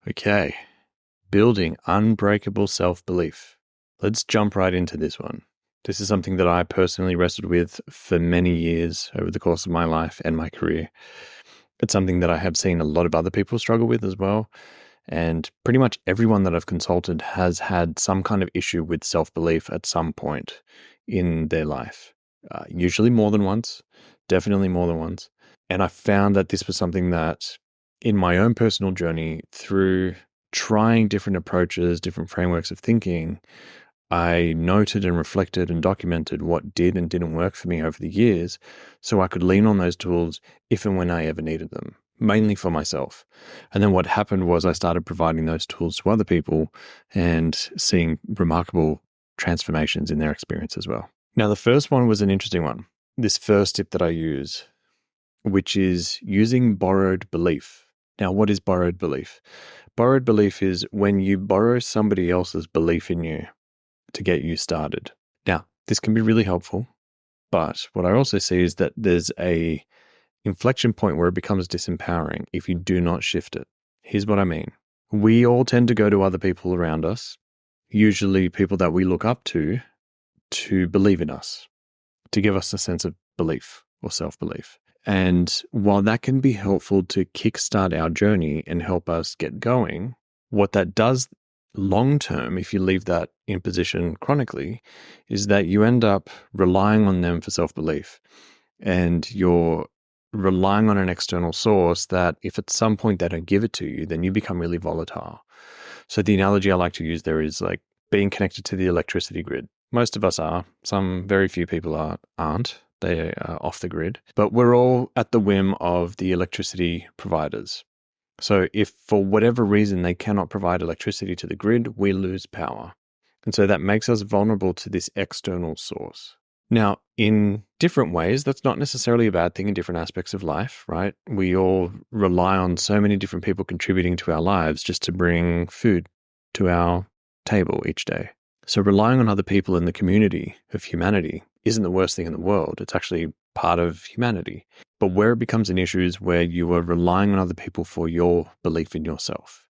Okay, building unbreakable self-belief. Let's jump right into this one. This is something that I personally wrestled with for many years over the course of my life and my career. It's something that I have seen a lot of other people struggle with as well. And pretty much everyone that I've consulted has had some kind of issue with self-belief at some point in their life. Usually more than once, definitely more than once. And I found that this was something that in my own personal journey through trying different approaches, different frameworks of thinking, I noted and reflected and documented what did and didn't work for me over the years so I could lean on those tools if and when I ever needed them, mainly for myself. And then what happened was I started providing those tools to other people and seeing remarkable transformations in their experience as well. Now, the first one was an interesting one. This first tip that I use, which is using borrowed belief. Now, what is borrowed belief? Borrowed belief is when you borrow somebody else's belief in you to get you started. Now, this can be really helpful, but what I also see is that there's a inflection point where it becomes disempowering if you do not shift it. Here's what I mean. We all tend to go to other people around us, usually people that we look up to believe in us, to give us a sense of belief or self-belief. And while that can be helpful to kickstart our journey and help us get going, what that does long term, if you leave that in position chronically, is that you end up relying on them for self-belief. And you're relying on an external source that if at some point they don't give it to you, then you become really volatile. So the analogy I like to use there is like being connected to the electricity grid. Most of us are. Some very few people aren't. They are off the grid. But we're all at the whim of the electricity providers. So if for whatever reason they cannot provide electricity to the grid, we lose power. And so that makes us vulnerable to this external source. Now, in different ways, that's not necessarily a bad thing in different aspects of life, right? We all rely on so many different people contributing to our lives just to bring food to our table each day. So relying on other people in the community of humanity isn't the worst thing in the world. It's actually part of humanity. But where it becomes an issue is where you are relying on other people for your belief in yourself.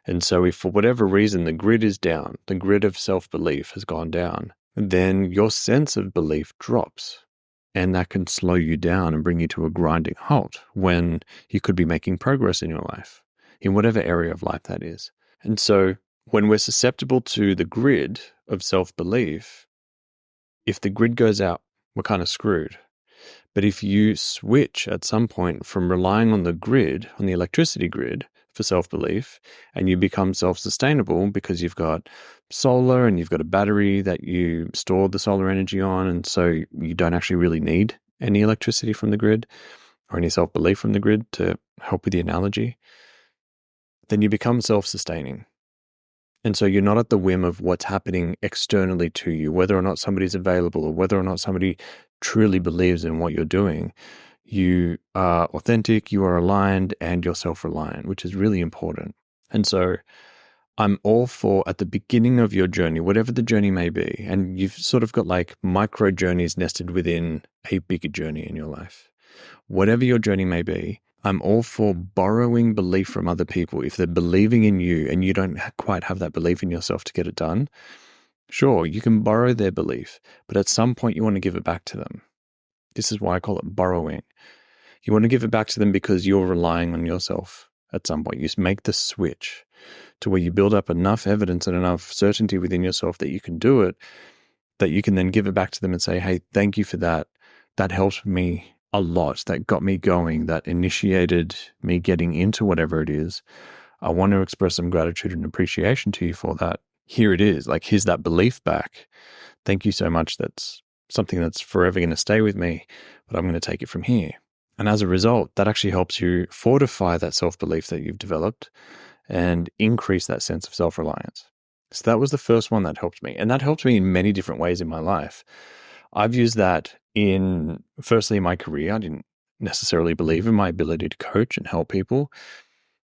And so if for whatever reason the grid is down, the grid of self-belief has gone down, then your sense of belief drops. And that can slow you down and bring you to a grinding halt when you could be making progress in your life, in whatever area of life that is. And so when we're susceptible to the grid of self-belief, if the grid goes out, we're kind of screwed. But if you switch at some point from relying on the grid, on the electricity grid for self-belief, and you become self-sustainable because you've got solar and you've got a battery that you store the solar energy on, and so you don't actually really need any electricity from the grid or any self-belief from the grid to help with the analogy, then you become self-sustaining. And so you're not at the whim of what's happening externally to you, whether or not somebody's available or whether or not somebody truly believes in what you're doing. You are authentic, you are aligned, and you're self-reliant, which is really important. And so I'm all for, at the beginning of your journey, whatever the journey may be, and you've sort of got like micro journeys nested within a bigger journey in your life. Whatever your journey may be, I'm all for borrowing belief from other people. If they're believing in you and you don't quite have that belief in yourself to get it done, sure, you can borrow their belief, but at some point you want to give it back to them. This is why I call it borrowing. You want to give it back to them because you're relying on yourself at some point. You just make the switch to where you build up enough evidence and enough certainty within yourself that you can do it, that you can then give it back to them and say, hey, thank you for that. That helped me a lot. That got me going. That initiated me getting into whatever it is. I want to express some gratitude and appreciation to you for that. Here it is. Like, here's that belief back. Thank you so much. That's something that's forever going to stay with me, but I'm going to take it from here. And as a result, that actually helps you fortify that self-belief that you've developed and increase that sense of self-reliance. So that was the first one that helped me. And that helped me in many different ways in my life. I've used that firstly in my career. I didn't necessarily believe in my ability to coach and help people,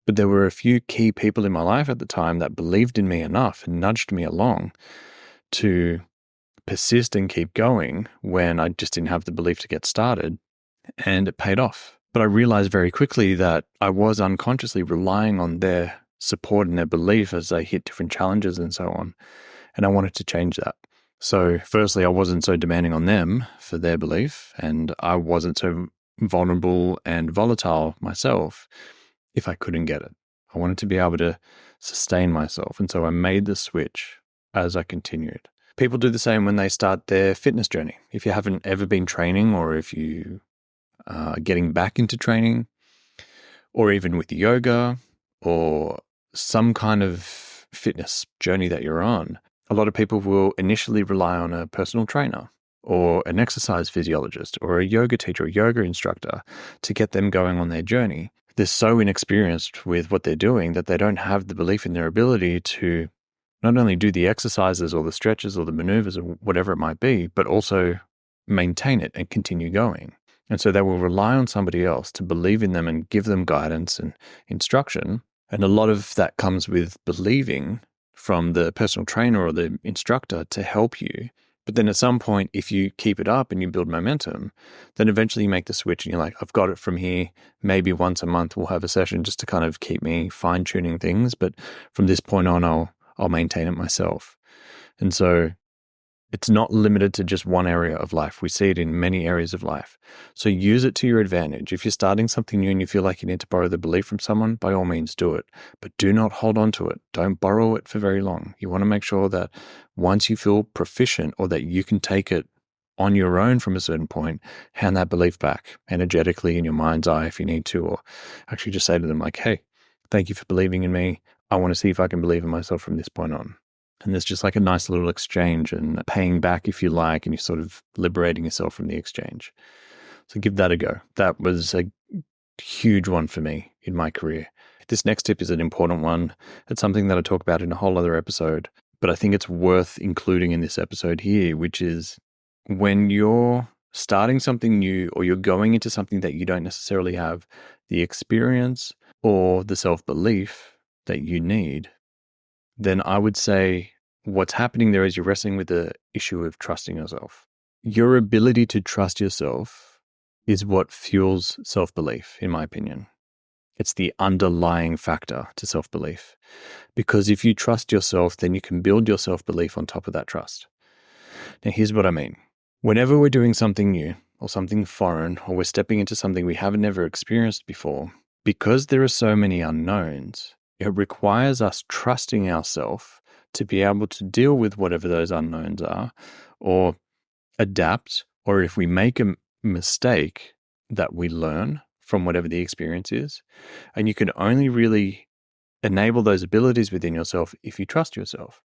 but there were a few key people in my life at the time that believed in me enough and nudged me along to persist and keep going when I just didn't have the belief to get started, and it paid off. But I realized very quickly that I was unconsciously relying on their support in their belief as they hit different challenges and so on. And I wanted to change that. So firstly, I wasn't so demanding on them for their belief, and I wasn't so vulnerable and volatile myself if I couldn't get it. I wanted to be able to sustain myself. And so I made the switch as I continued. People do the same when they start their fitness journey. If you haven't ever been training, or if you are getting back into training, or even with yoga or some kind of fitness journey that you're on, a lot of people will initially rely on a personal trainer or an exercise physiologist or a yoga teacher or yoga instructor to get them going on their journey. They're so inexperienced with what they're doing that they don't have the belief in their ability to not only do the exercises or the stretches or the maneuvers or whatever it might be, but also maintain it and continue going. And so they will rely on somebody else to believe in them and give them guidance and instruction. And a lot of that comes with believing from the personal trainer or the instructor to help you. But then at some point, if you keep it up and you build momentum, then eventually you make the switch and you're like, I've got it from here. Maybe once a month we'll have a session just to kind of keep me fine-tuning things. But from this point on, I'll maintain it myself. And so it's not limited to just one area of life. We see it in many areas of life. So use it to your advantage. If you're starting something new and you feel like you need to borrow the belief from someone, by all means do it. But do not hold on to it. Don't borrow it for very long. You want to make sure that once you feel proficient or that you can take it on your own from a certain point, hand that belief back energetically in your mind's eye if you need to, or actually just say to them like, hey, thank you for believing in me. I want to see if I can believe in myself from this point on. And there's just like a nice little exchange and paying back if you like, and you're sort of liberating yourself from the exchange. So give that a go. That was a huge one for me in my career. This next tip is an important one. It's something that I talk about in a whole other episode, but I think it's worth including in this episode here, which is when you're starting something new or you're going into something that you don't necessarily have the experience or the self-belief that you need, then I would say what's happening there is you're wrestling with the issue of trusting yourself. Your ability to trust yourself is what fuels self-belief, in my opinion. It's the underlying factor to self-belief. Because if you trust yourself, then you can build your self-belief on top of that trust. Now, here's what I mean. Whenever we're doing something new or something foreign, or we're stepping into something we haven't never experienced before, because there are so many unknowns, it requires us trusting ourselves to be able to deal with whatever those unknowns are, or adapt, or if we make a mistake, that we learn from whatever the experience is. And you can only really enable those abilities within yourself if you trust yourself.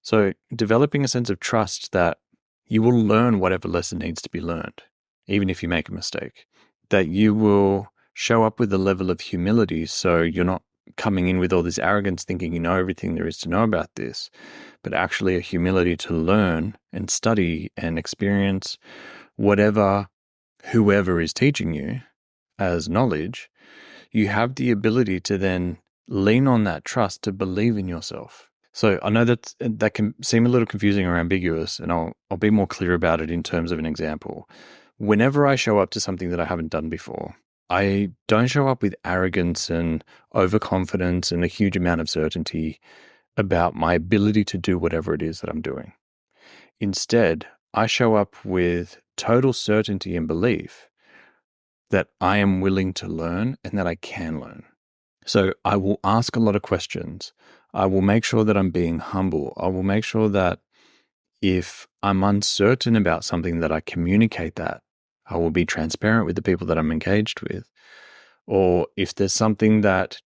So developing a sense of trust that you will learn whatever lesson needs to be learned, even if you make a mistake, that you will show up with a level of humility so you're not coming in with all this arrogance thinking you know everything there is to know about this, but actually a humility to learn and study and experience whatever whoever is teaching you as knowledge. You have the ability to then lean on that trust to believe in yourself. So I know that can seem a little confusing or ambiguous, and I'll be more clear about it in terms of an example. Whenever I show up to something that I haven't done before, I don't show up with arrogance and overconfidence and a huge amount of certainty about my ability to do whatever it is that I'm doing. Instead, I show up with total certainty and belief that I am willing to learn and that I can learn. So I will ask a lot of questions. I will make sure that I'm being humble. I will make sure that if I'm uncertain about something, that I communicate that. I will be transparent with the people that I'm engaged with. Or if there's something that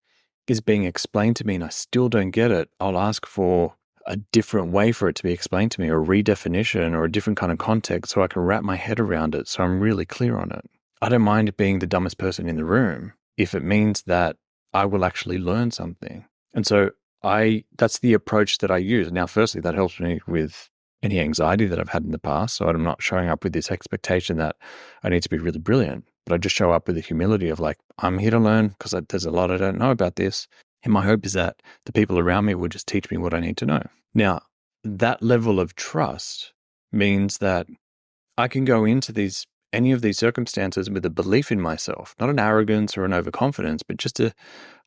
is being explained to me and I still don't get it, I'll ask for a different way for it to be explained to me, or a redefinition or a different kind of context so I can wrap my head around it so I'm really clear on it. I don't mind being the dumbest person in the room if it means that I will actually learn something. And so that's the approach that I use. Now, firstly, that helps me with any anxiety that I've had in the past. So I'm not showing up with this expectation that I need to be really brilliant, but I just show up with the humility of like, I'm here to learn because there's a lot I don't know about this. And my hope is that the people around me will just teach me what I need to know. Now, that level of trust means that I can go into any of these circumstances with a belief in myself, not an arrogance or an overconfidence, but just a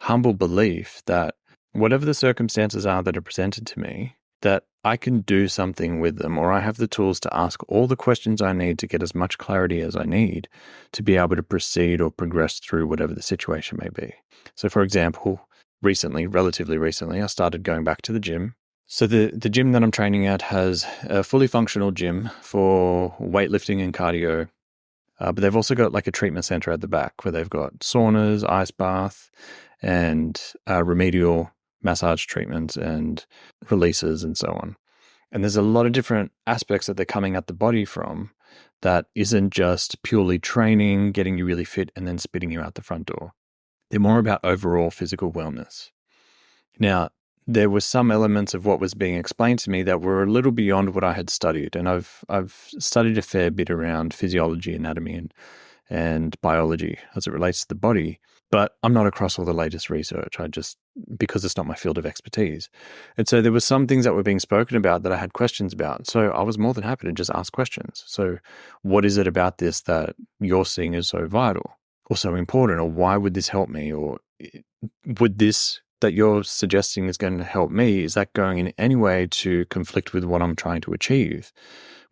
humble belief that whatever the circumstances are that are presented to me, that I can do something with them, or I have the tools to ask all the questions I need to get as much clarity as I need to be able to proceed or progress through whatever the situation may be. So, for example, relatively recently, I started going back to the gym. So the gym that I'm training at has a fully functional gym for weightlifting and cardio. But they've also got like a treatment center at the back where they've got saunas, ice bath, and remedial massage treatments and releases and so on. And there's a lot of different aspects that they're coming at the body from that isn't just purely training, getting you really fit, and then spitting you out the front door. They're more about overall physical wellness. Now, there were some elements of what was being explained to me that were a little beyond what I had studied. And I've studied a fair bit around physiology, anatomy, and biology as it relates to the body. But I'm not across all the latest research. Because it's not my field of expertise. And so there were some things that were being spoken about that I had questions about. So I was more than happy to just ask questions. So what is it about this that you're seeing as so vital or so important? Or why would this help me? Or would this that you're suggesting is going to help me, is that going in any way to conflict with what I'm trying to achieve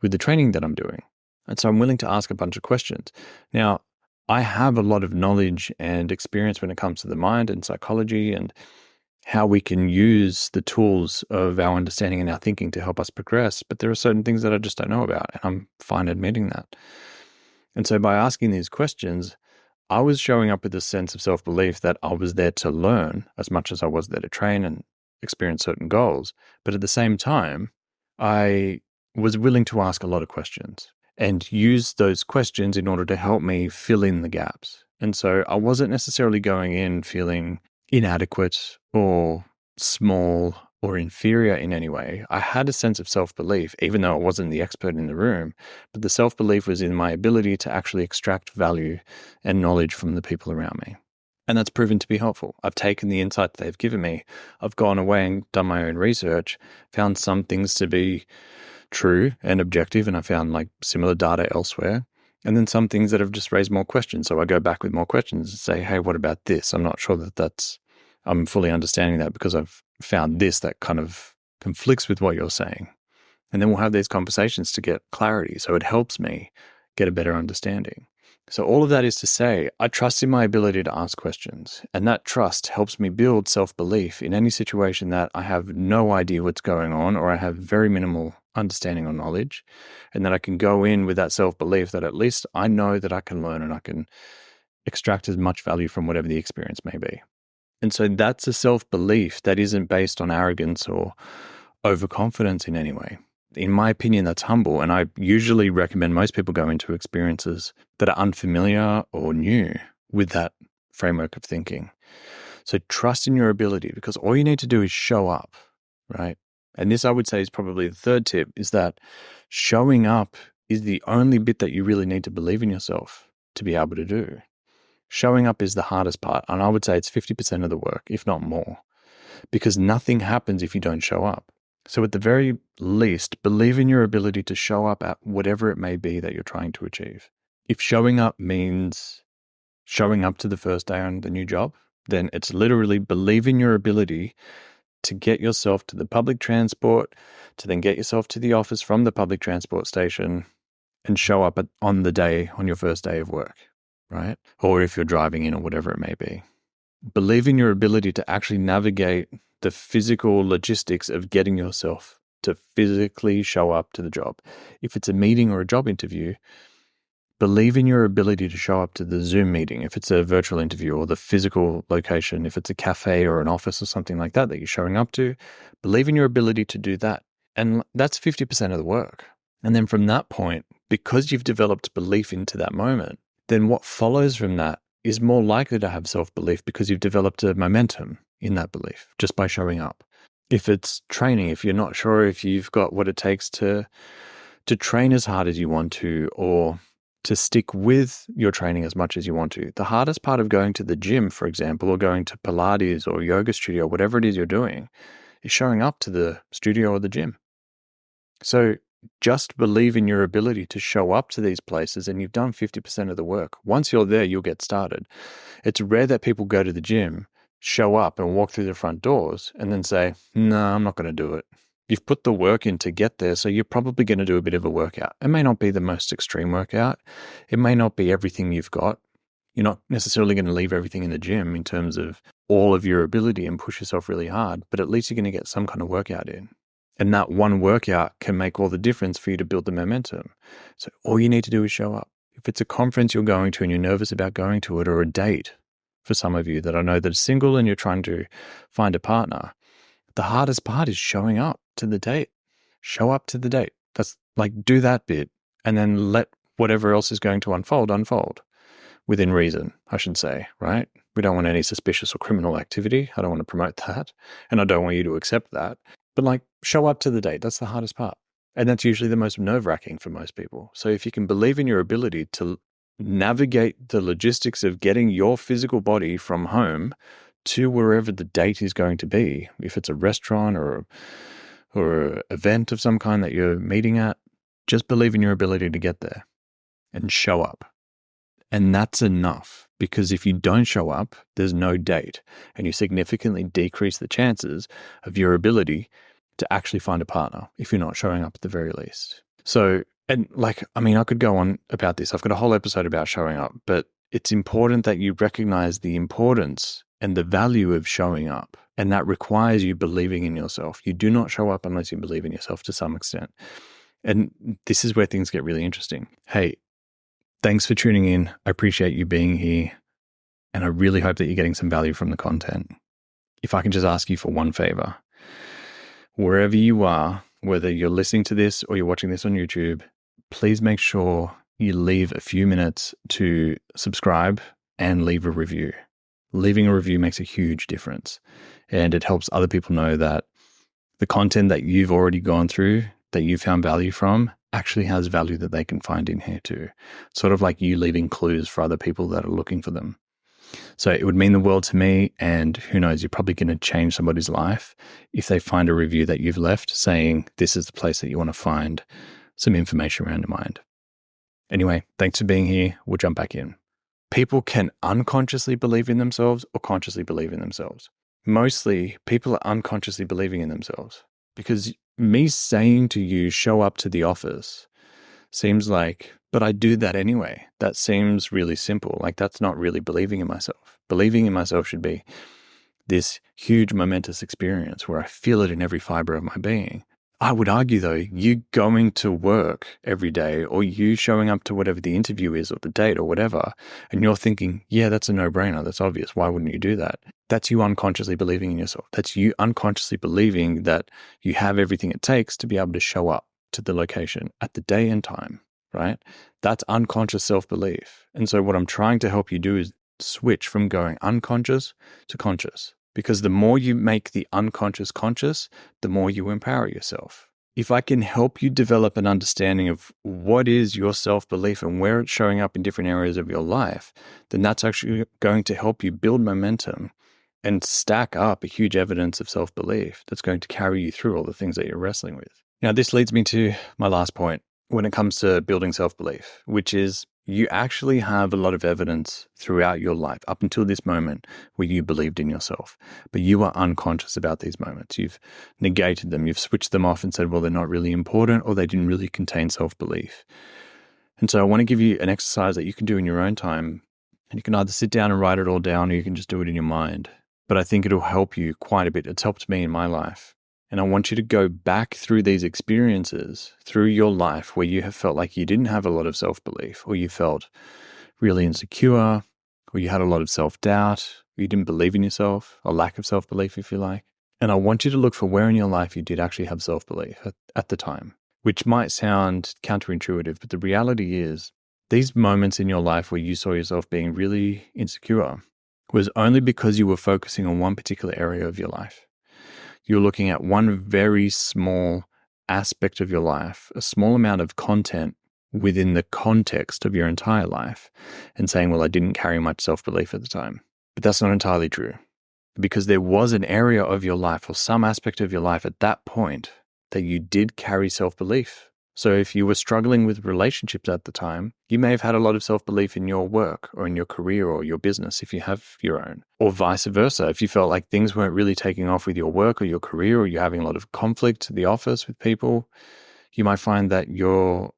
with the training that I'm doing? And so I'm willing to ask a bunch of questions. Now, I have a lot of knowledge and experience when it comes to the mind and psychology and how we can use the tools of our understanding and our thinking to help us progress. But there are certain things that I just don't know about, and I'm fine admitting that. And so by asking these questions, I was showing up with a sense of self-belief that I was there to learn as much as I was there to train and experience certain goals. But at the same time, I was willing to ask a lot of questions and use those questions in order to help me fill in the gaps. And so I wasn't necessarily going in feeling inadequate or small or inferior in any way. I had a sense of self-belief, even though I wasn't the expert in the room, but the self-belief was in my ability to actually extract value and knowledge from the people around me. And that's proven to be helpful. I've taken the insight that they've given me. I've gone away and done my own research, found some things to be true and objective, and I found like similar data elsewhere. And then some things that have just raised more questions. So I go back with more questions and say, hey, what about this? I'm not sure I'm fully understanding that because I've found this that kind of conflicts with what you're saying. And then we'll have these conversations to get clarity. So it helps me get a better understanding. So all of that is to say, I trust in my ability to ask questions. And that trust helps me build self-belief in any situation that I have no idea what's going on or I have very minimal understanding or knowledge. And that I can go in with that self-belief that at least I know that I can learn and I can extract as much value from whatever the experience may be. And so that's a self-belief that isn't based on arrogance or overconfidence in any way. In my opinion, that's humble. And I usually recommend most people go into experiences that are unfamiliar or new with that framework of thinking. So trust in your ability, because all you need to do is show up, right? And this, I would say, is probably the third tip, is that showing up is the only bit that you really need to believe in yourself to be able to do. Showing up is the hardest part, and I would say it's 50% of the work, if not more, because nothing happens if you don't show up. So at the very least, believe in your ability to show up at whatever it may be that you're trying to achieve. If showing up means showing up to the first day on the new job, then it's literally believe in your ability to get yourself to the public transport, to then get yourself to the office from the public transport station and show up on your first day of work, right? Or if you're driving in or whatever it may be. Believe in your ability to actually navigate the physical logistics of getting yourself to physically show up to the job. If it's a meeting or a job interview, believe in your ability to show up to the Zoom meeting. If it's a virtual interview, or the physical location, if it's a cafe or an office or something like that you're showing up to, believe in your ability to do that. And that's 50% of the work. And then from that point, because you've developed belief into that moment, then what follows from that is more likely to have self-belief because you've developed a momentum in that belief just by showing up. If it's training, if you're not sure if you've got what it takes to train as hard as you want to, or to stick with your training as much as you want to. The hardest part of going to the gym, for example, or going to Pilates or yoga studio, whatever it is you're doing, is showing up to the studio or the gym. So just believe in your ability to show up to these places and you've done 50% of the work. Once you're there, you'll get started. It's rare that people go to the gym, show up and walk through the front doors and then say, no, I'm not going to do it. You've put the work in to get there, so you're probably going to do a bit of a workout. It may not be the most extreme workout. It may not be everything you've got. You're not necessarily going to leave everything in the gym in terms of all of your ability and push yourself really hard, but at least you're going to get some kind of workout in. And that one workout can make all the difference for you to build the momentum. So all you need to do is show up. If it's a conference you're going to and you're nervous about going to it, or a date for some of you that I know that are single and you're trying to find a partner, the hardest part is showing up to the date. Show up to the date. That's like, do that bit and then let whatever else is going to unfold within reason, I should say, right? We don't want any suspicious or criminal activity. I don't want to promote that. And I don't want you to accept that. But like, show up to the date. That's the hardest part. And that's usually the most nerve-wracking for most people. So if you can believe in your ability to navigate the logistics of getting your physical body from home to wherever the date is going to be, if it's a restaurant or an event of some kind that you're meeting at, just believe in your ability to get there and show up. And that's enough, because if you don't show up, there's no date, and you significantly decrease the chances of your ability to actually find a partner if you're not showing up at the very least. So, and like, I mean, I could go on about this. I've got a whole episode about showing up, but it's important that you recognize the importance and the value of showing up. And that requires you believing in yourself. You do not show up unless you believe in yourself to some extent. And this is where things get really interesting. Hey, thanks for tuning in. I appreciate you being here. And I really hope that you're getting some value from the content. If I can just ask you for one favor, wherever you are, whether you're listening to this or you're watching this on YouTube, please make sure you leave a few minutes to subscribe and leave a review. Leaving a review makes a huge difference, and it helps other people know that the content that you've already gone through, that you found value from, actually has value that they can find in here too. It's sort of like you leaving clues for other people that are looking for them. So it would mean the world to me, and who knows, you're probably going to change somebody's life if they find a review that you've left saying this is the place that you want to find some information around your mind. Anyway, thanks for being here. We'll jump back in. People can unconsciously believe in themselves or consciously believe in themselves. Mostly, people are unconsciously believing in themselves, because me saying to you, show up to the office, seems like, but I do that anyway. That seems really simple. Like, that's not really believing in myself. Believing in myself should be this huge momentous experience where I feel it in every fiber of my being. I would argue, though, you going to work every day, or you showing up to whatever the interview is or the date or whatever, and you're thinking, yeah, that's a no-brainer. That's obvious. Why wouldn't you do that? That's you unconsciously believing in yourself. That's you unconsciously believing that you have everything it takes to be able to show up to the location at the day and time, right? That's unconscious self-belief. And so what I'm trying to help you do is switch from going unconscious to conscious. Because the more you make the unconscious conscious, the more you empower yourself. If I can help you develop an understanding of what is your self-belief and where it's showing up in different areas of your life, then that's actually going to help you build momentum and stack up a huge evidence of self-belief that's going to carry you through all the things that you're wrestling with. Now, this leads me to my last point when it comes to building self-belief, which is you actually have a lot of evidence throughout your life up until this moment where you believed in yourself, but you are unconscious about these moments. You've negated them. You've switched them off and said, well, they're not really important, or they didn't really contain self-belief. And so I want to give you an exercise that you can do in your own time, and you can either sit down and write it all down, or you can just do it in your mind. But I think it'll help you quite a bit. It's helped me in my life. And I want you to go back through these experiences through your life where you have felt like you didn't have a lot of self-belief, or you felt really insecure, or you had a lot of self-doubt, or you didn't believe in yourself, a lack of self-belief, if you like. And I want you to look for where in your life you did actually have self-belief at the time, which might sound counterintuitive, but the reality is these moments in your life where you saw yourself being really insecure was only because you were focusing on one particular area of your life. You're looking at one very small aspect of your life, a small amount of content within the context of your entire life, and saying, well, I didn't carry much self-belief at the time. But that's not entirely true, because there was an area of your life or some aspect of your life at that point that you did carry self-belief So if you were struggling with relationships at the time, you may have had a lot of self-belief in your work or in your career or your business if you have your own, or vice versa. If you felt like things weren't really taking off with your work or your career, or you're having a lot of conflict at the office with people, you might find that your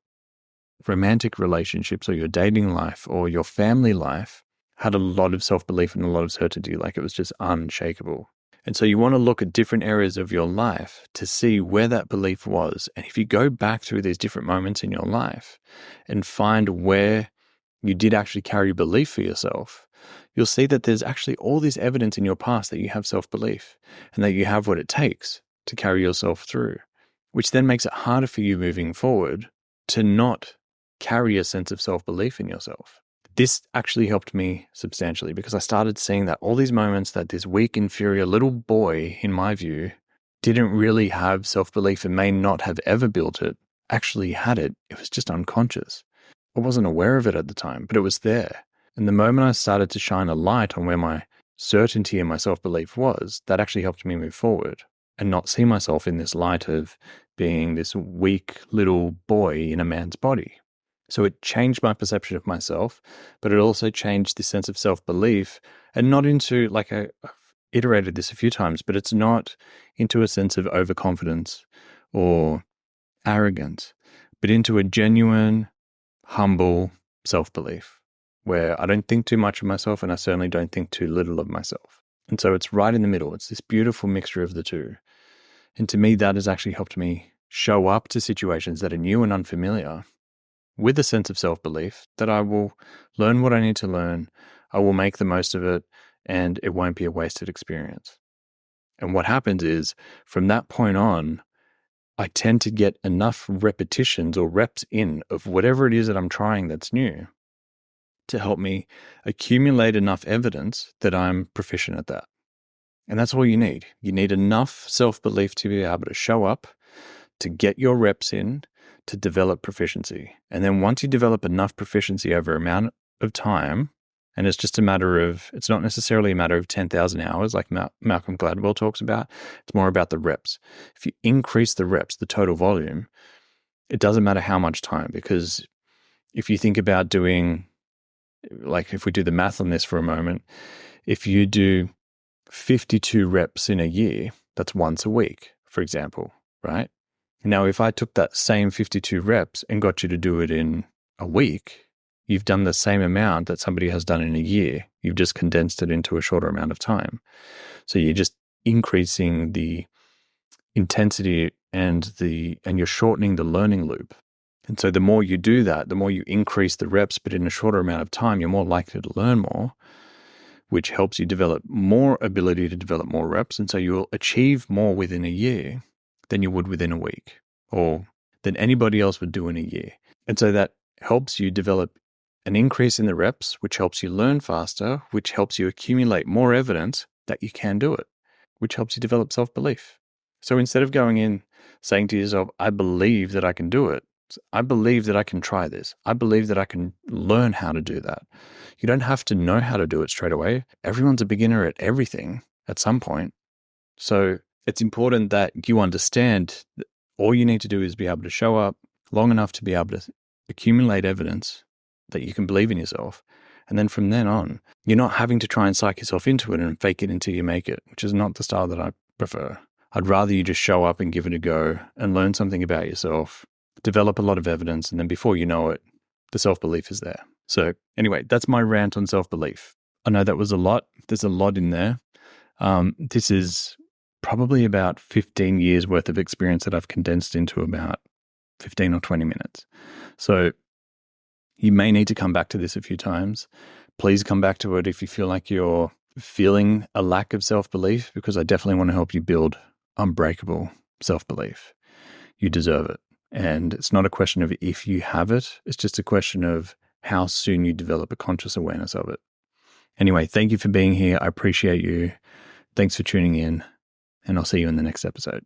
romantic relationships or your dating life or your family life had a lot of self-belief and a lot of certainty, like it was just unshakable. And so you want to look at different areas of your life to see where that belief was. And if you go back through these different moments in your life and find where you did actually carry belief for yourself, you'll see that there's actually all this evidence in your past that you have self-belief and that you have what it takes to carry yourself through, which then makes it harder for you moving forward to not carry a sense of self-belief in yourself. This actually helped me substantially because I started seeing that all these moments that this weak, inferior little boy, in my view, didn't really have self-belief and may not have ever built it, actually had it. It was just unconscious. I wasn't aware of it at the time, but it was there. And the moment I started to shine a light on where my certainty and my self-belief was, that actually helped me move forward and not see myself in this light of being this weak little boy in a man's body. So it changed my perception of myself, but it also changed the sense of self-belief, and not into, like I've iterated this a few times, but it's not into a sense of overconfidence or arrogance, but into a genuine, humble self-belief where I don't think too much of myself and I certainly don't think too little of myself. And so it's right in the middle. It's this beautiful mixture of the two. And to me, that has actually helped me show up to situations that are new and unfamiliar with a sense of self-belief that I will learn what I need to learn, I will make the most of it, and it won't be a wasted experience. And what happens is, from that point on, I tend to get enough repetitions or reps in of whatever it is that I'm trying that's new to help me accumulate enough evidence that I'm proficient at that. And that's all you need. You need enough self-belief to be able to show up, to get your reps in, to develop proficiency. And then once you develop enough proficiency over an amount of time, and it's just a matter of, it's not necessarily a matter of 10,000 hours like Malcolm Gladwell talks about, it's more about the reps. If you increase the reps, the total volume, it doesn't matter how much time, because if you think about doing, like if we do the math on this for a moment, if you do 52 reps in a year, that's once a week, for example, right? Now, if I took that same 52 reps and got you to do it in a week, you've done the same amount that somebody has done in a year. You've just condensed it into a shorter amount of time. So you're just increasing the intensity and you're shortening the learning loop. And so the more you do that, the more you increase the reps, but in a shorter amount of time, you're more likely to learn more, which helps you develop more ability to develop more reps. And so you'll achieve more within a year than you would within a week, or than anybody else would do in a year. And so that helps you develop an increase in the reps, which helps you learn faster, which helps you accumulate more evidence that you can do it, which helps you develop self-belief. So instead of going in saying to yourself, I believe that I can do it, I believe that I can try this, I believe that I can learn how to do that. You don't have to know how to do it straight away. Everyone's a beginner at everything at some point. So it's important that you understand that all you need to do is be able to show up long enough to be able to accumulate evidence that you can believe in yourself. And then from then on, you're not having to try and psych yourself into it and fake it until you make it, which is not the style that I prefer. I'd rather you just show up and give it a go and learn something about yourself, develop a lot of evidence, and then before you know it, the self-belief is there. So anyway, that's my rant on self-belief. I know that was a lot. There's a lot in there. This is probably about 15 years worth of experience that I've condensed into about 15 or 20 minutes. So you may need to come back to this a few times. Please come back to it if you feel like you're feeling a lack of self-belief, because I definitely want to help you build unbreakable self-belief. You deserve it. And it's not a question of if you have it, it's just a question of how soon you develop a conscious awareness of it. Anyway, thank you for being here. I appreciate you. Thanks for tuning in, and I'll see you in the next episode.